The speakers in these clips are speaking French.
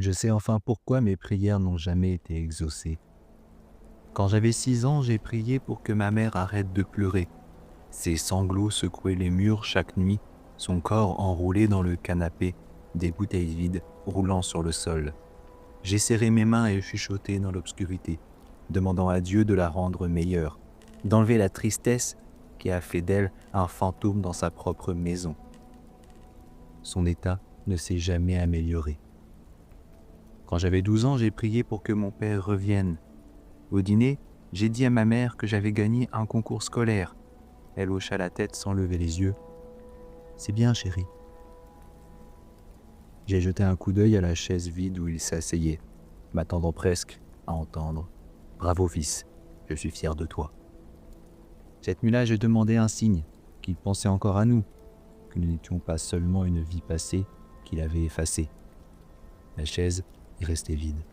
Je sais enfin pourquoi mes prières n'ont jamais été exaucées. Quand j'avais 6 ans, j'ai prié pour que ma mère arrête de pleurer. Ses sanglots secouaient les murs chaque nuit, son corps enroulé dans le canapé, des bouteilles vides roulant sur le sol. J'ai serré mes mains et chuchoté dans l'obscurité, demandant à Dieu de la rendre meilleure, d'enlever la tristesse qui a fait d'elle un fantôme dans sa propre maison. Son état ne s'est jamais amélioré. Quand j'avais 12 ans, j'ai prié pour que mon père revienne. Au dîner, j'ai dit à ma mère que j'avais gagné un concours scolaire. Elle hocha la tête sans lever les yeux. « C'est bien, chérie. » J'ai jeté un coup d'œil à la chaise vide où il s'asseyait, m'attendant presque à entendre « Bravo fils, je suis fier de toi. » Cette nuit-là, je demandais un signe, qu'il pensait encore à nous, que nous n'étions pas seulement une vie passée qu'il avait effacée. La chaise est restée vide.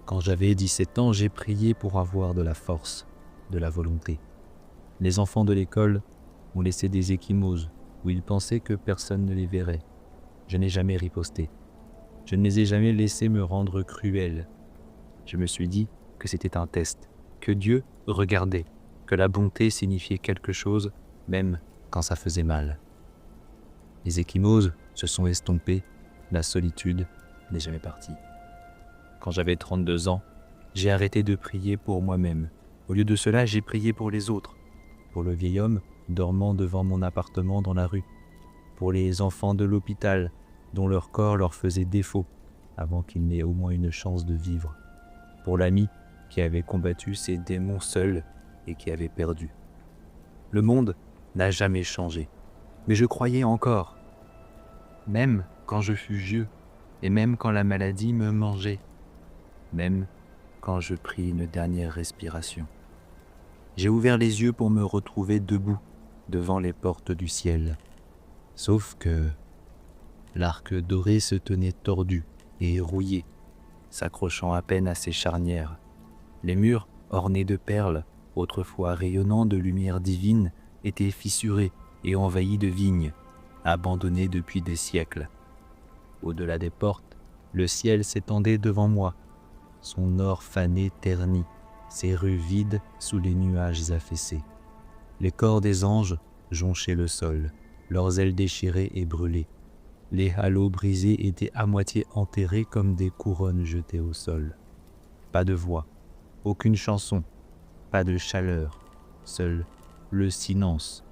Quand j'avais 17 ans, j'ai prié pour avoir de la force, de la volonté. Les enfants de l'école ont laissé des ecchymoses où ils pensaient que personne ne les verrait. Je n'ai jamais riposté. Je ne les ai jamais laissés me rendre cruel. Je me suis dit que c'était un test, que Dieu regardait, que la bonté signifiait quelque chose, même quand ça faisait mal. Les ecchymoses se sont estompées, la solitude n'est jamais partie. Quand j'avais 32 ans, j'ai arrêté de prier pour moi-même. Au lieu de cela, j'ai prié pour les autres, pour le vieil homme dormant devant mon appartement dans la rue, pour les enfants de l'hôpital dont leur corps leur faisait défaut avant qu'ils n'aient au moins une chance de vivre, pour l'ami qui avait combattu ses démons seul et qui avait perdu. Le monde n'a jamais changé, mais je croyais encore, même quand je fus vieux et même quand la maladie me mangeait, même quand je pris une dernière respiration. J'ai ouvert les yeux pour me retrouver debout devant les portes du ciel. Sauf que l'arc doré se tenait tordu et rouillé, s'accrochant à peine à ses charnières. Les murs, ornés de perles, autrefois rayonnants de lumière divine, étaient fissurés et envahis de vignes, abandonnées depuis des siècles. Au-delà des portes, le ciel s'étendait devant moi, son or fané terni, ses rues vides sous les nuages affaissés. Les corps des anges jonchaient le sol, leurs ailes déchirées et brûlées. Les halos brisés étaient à moitié enterrés comme des couronnes jetées au sol. Pas de voix, aucune chanson, pas de chaleur, seul le silence.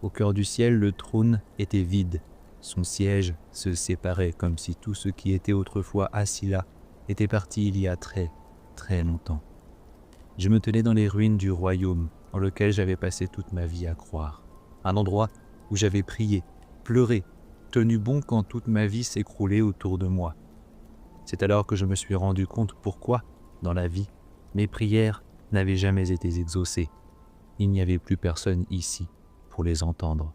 Au cœur du ciel, le trône était vide. Son siège se séparait comme si tout ce qui était autrefois assis là était parti il y a très, très longtemps. Je me tenais dans les ruines du royaume dans lequel j'avais passé toute ma vie à croire. Un endroit où j'avais prié, pleuré, tenu bon quand toute ma vie s'écroulait autour de moi. C'est alors que je me suis rendu compte pourquoi, dans la vie, mes prières n'avaient jamais été exaucées. Il n'y avait plus personne ici pour les entendre.